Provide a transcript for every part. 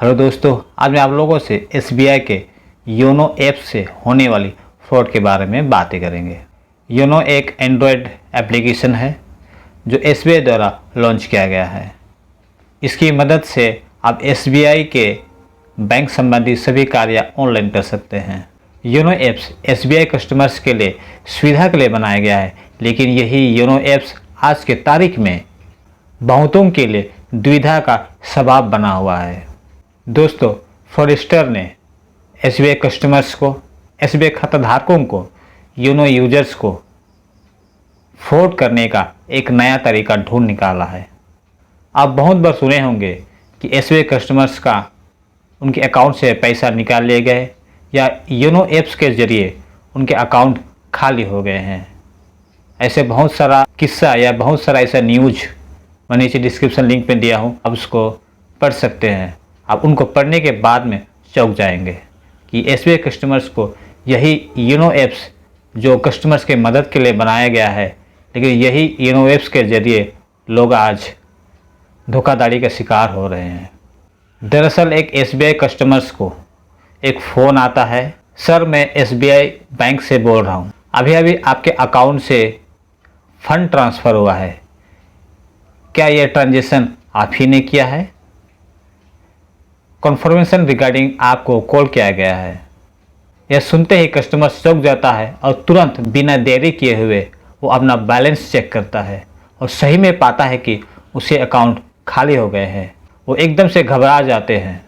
Hello दोस्तों, आज मैं आप लोगों से एसबीआई के योनो ऐप से होने वाली फ्रॉड के बारे में बातें करेंगे। योनो एक एंड्रॉयड एप्लीकेशन है जो एसबीआई द्वारा लॉन्च किया गया है। इसकी मदद से आप एसबीआई के बैंक संबंधी सभी कार्य ऑनलाइन कर सकते हैं। योनो ऐप्स एसबीआई कस्टमर्स के लिए सुविधा के लिए बनाया गया है, लेकिन यही योनो ऐप्स आज के तारीख में बहुतों के लिए दुविधा का सबब बना हुआ है। दोस्तों, फ्रॉडस्टर ने एसबीआई कस्टमर्स को, एसबीआई खाताधारकों को, योनो यूजर्स को फ्रॉड करने का एक नया तरीका ढूंढ निकाला है। आप बहुत बार सुने होंगे कि एसबीआई कस्टमर्स का उनके अकाउंट से पैसा निकाल लिए गए या योनो ऐप्स के ज़रिए उनके अकाउंट खाली हो गए हैं। ऐसे बहुत सारा किस्सा या बहुत सारा ऐसा न्यूज़ मैं नीचे डिस्क्रिप्शन लिंक पे दिया हूँ, आप उसको पढ़ सकते हैं। आप उनको पढ़ने के बाद में चौंक जाएंगे कि एसबीआई कस्टमर्स को यही योनो ऐप्स जो कस्टमर्स के मदद के लिए बनाया गया है, लेकिन यही योनो ऐप्स के ज़रिए लोग आज धोखाधड़ी का शिकार हो रहे हैं। दरअसल एक एसबीआई कस्टमर्स को एक फ़ोन आता है, सर मैं एसबीआई बैंक से बोल रहा हूँ, अभी अभी आपके अकाउंट से फ़ंड ट्रांसफ़र हुआ है, क्या ये ट्रांजेक्शन आप ही ने किया है? कन्फर्मेशन रिगार्डिंग आपको कॉल किया गया है। यह सुनते ही कस्टमर चौंक जाता है और तुरंत बिना देरी किए हुए वो अपना बैलेंस चेक करता है और सही में पाता है कि उसके अकाउंट खाली हो गए हैं। वो एकदम से घबरा जाते हैं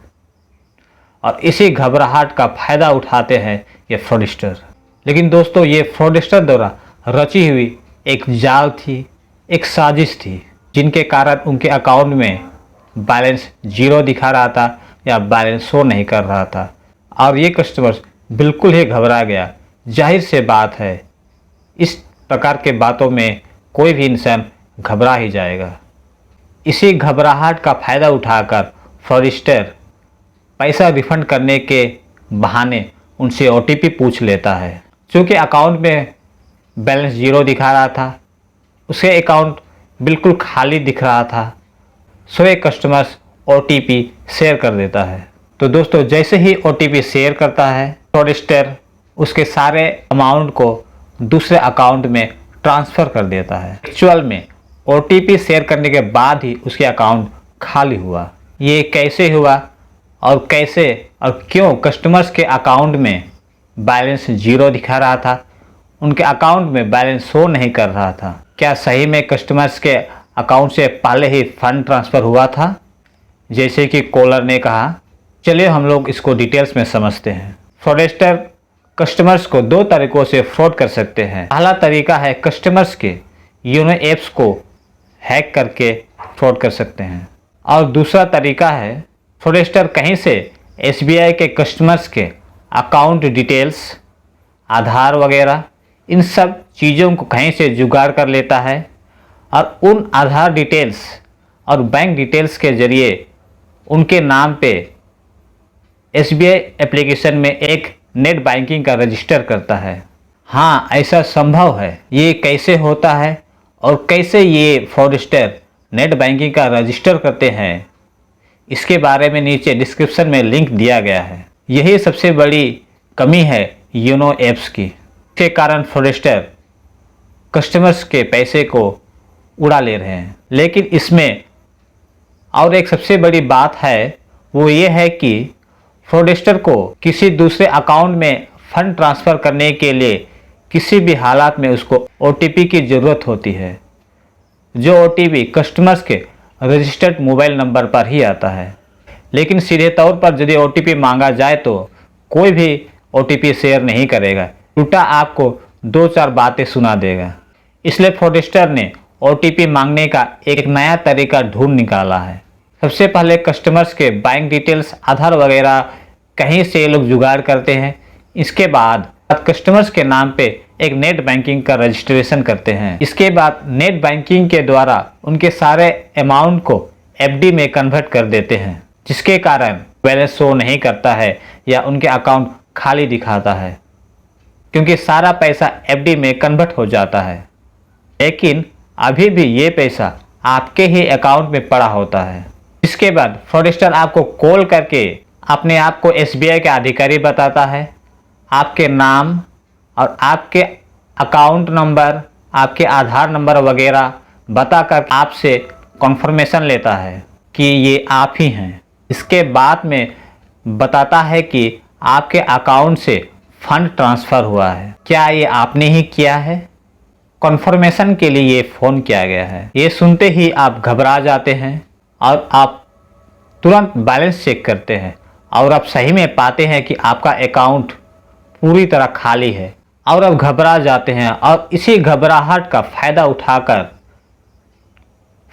और इसी घबराहट का फ़ायदा उठाते हैं ये फ्रॉडस्टर। लेकिन दोस्तों, ये फ्रॉडस्टर द्वारा रची हुई एक जाल थी, एक साजिश थी, जिनके कारण उनके अकाउंट में बैलेंस 0 दिखा रहा था या बैलेंस शो नहीं कर रहा था और ये कस्टमर बिल्कुल ही घबरा गया। जाहिर से बात है, इस प्रकार के बातों में कोई भी इंसान घबरा ही जाएगा। इसी घबराहट का फ़ायदा उठाकर फ्रॉडस्टर पैसा रिफंड करने के बहाने उनसे ओटीपी पूछ लेता है। क्योंकि अकाउंट में बैलेंस 0 दिखा रहा था, उसके अकाउंट बिल्कुल खाली दिख रहा था, सो ये कस्टमर्स ओटीपी शेयर कर देता है। तो दोस्तों, जैसे ही ओटीपी शेयर करता है, फ्रॉडस्टर उसके सारे अमाउंट को दूसरे अकाउंट में ट्रांसफ़र कर देता है। एक्चुअल में ओटीपी शेयर करने के बाद ही उसके अकाउंट खाली हुआ। ये कैसे हुआ और कैसे और क्यों कस्टमर्स के अकाउंट में बैलेंस 0 दिखा रहा था, उनके अकाउंट में बैलेंस शो नहीं कर रहा था? क्या सही में कस्टमर्स के अकाउंट से पहले ही फंड ट्रांसफ़र हुआ था जैसे कि कॉलर ने कहा? चलिए हम लोग इसको डिटेल्स में समझते हैं। फ्रॉडस्टर कस्टमर्स को 2 तरीक़ों से फ्रॉड कर सकते हैं। पहला तरीका है कस्टमर्स के योनो ऐप्स को हैक करके फ्रॉड कर सकते हैं और दूसरा तरीका है फ्रॉडस्टर कहीं से एसबीआई के कस्टमर्स के अकाउंट डिटेल्स, आधार वगैरह इन सब चीज़ों को कहीं से जुगाड़ कर लेता है और उन आधार डिटेल्स और बैंक डिटेल्स के ज़रिए उनके नाम पे एसबीआई एप्लीकेशन में एक नेट बैंकिंग का रजिस्टर करता है। हाँ, ऐसा संभव है। ये कैसे होता है और कैसे ये फ्रॉडस्टर नेट बैंकिंग का रजिस्टर करते हैं, इसके बारे में नीचे डिस्क्रिप्शन में लिंक दिया गया है। यही सबसे बड़ी कमी है योनो ऐप्स की। इसके कारण फ्रॉडस्टर कस्टमर्स के पैसे को उड़ा ले रहे हैं। लेकिन इसमें और एक सबसे बड़ी बात है, वो ये है कि फ्रॉडस्टर को किसी दूसरे अकाउंट में फ़ंड ट्रांसफ़र करने के लिए किसी भी हालात में उसको ओटीपी की ज़रूरत होती है, जो ओटीपी कस्टमर्स के रजिस्टर्ड मोबाइल नंबर पर ही आता है। लेकिन सीधे तौर पर यदि ओटीपी मांगा जाए तो कोई भी ओटीपी शेयर नहीं करेगा, उल्टा आपको 2-4 बातें सुना देगा। इसलिए फ्रॉडस्टर ने ओटीपी मांगने का एक नया तरीका ढूंढ निकाला है। सबसे पहले कस्टमर्स के बैंक डिटेल्स, आधार वगैरह कहीं से ये लोग जुगाड़ करते हैं। इसके बाद कस्टमर्स के नाम पे एक नेट बैंकिंग का रजिस्ट्रेशन करते हैं। इसके बाद नेट बैंकिंग के द्वारा उनके सारे अमाउंट को एफडी में कन्वर्ट कर देते हैं, जिसके कारण बैलेंस शो नहीं करता है या उनके अकाउंट खाली दिखाता है, क्योंकि सारा पैसा एफडी में कन्वर्ट हो जाता है। लेकिन अभी भी ये पैसा आपके ही अकाउंट में पड़ा होता है। इसके बाद फ्रॉडस्टर आपको कॉल करके अपने आप को SBI के अधिकारी बताता है, आपके नाम और आपके अकाउंट नंबर, आपके आधार नंबर वगैरह बताकर आपसे कॉन्फर्मेशन लेता है कि ये आप ही हैं। इसके बाद में बताता है कि आपके अकाउंट से फंड ट्रांसफ़र हुआ है, क्या ये आपने ही किया है। कॉन्फर्मेशन के लिए ये फ़ोन किया गया है। ये सुनते ही आप घबरा जाते हैं और आप तुरंत बैलेंस चेक करते हैं और आप सही में पाते हैं कि आपका अकाउंट पूरी तरह खाली है और आप घबरा जाते हैं और इसी घबराहट का फ़ायदा उठाकर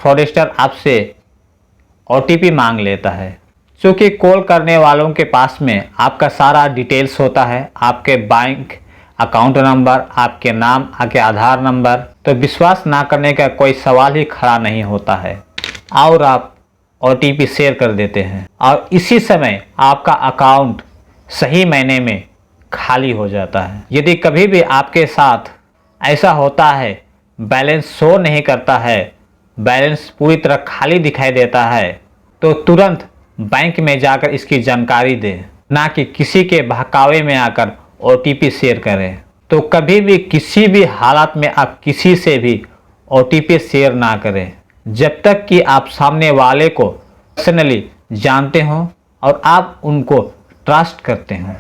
फ्रॉडस्टर आपसे OTP मांग लेता है। क्योंकि कॉल करने वालों के पास में आपका सारा डिटेल्स होता है, आपके बैंक अकाउंट नंबर, आपके नाम, आपके आधार नंबर, तो विश्वास ना करने का कोई सवाल ही खड़ा नहीं होता है और आप OTP शेयर कर देते हैं और इसी समय आपका अकाउंट सही मायने में खाली हो जाता है। यदि कभी भी आपके साथ ऐसा होता है, बैलेंस शो नहीं करता है, बैलेंस पूरी तरह खाली दिखाई देता है, तो तुरंत बैंक में जाकर इसकी जानकारी दें, ना कि किसी के बहकावे में आकर OTP शेयर करें। तो कभी भी किसी भी हालत में आप किसी से भी OTP शेयर ना करें जब तक कि आप सामने वाले को पर्सनली जानते हों और आप उनको ट्रस्ट करते हों।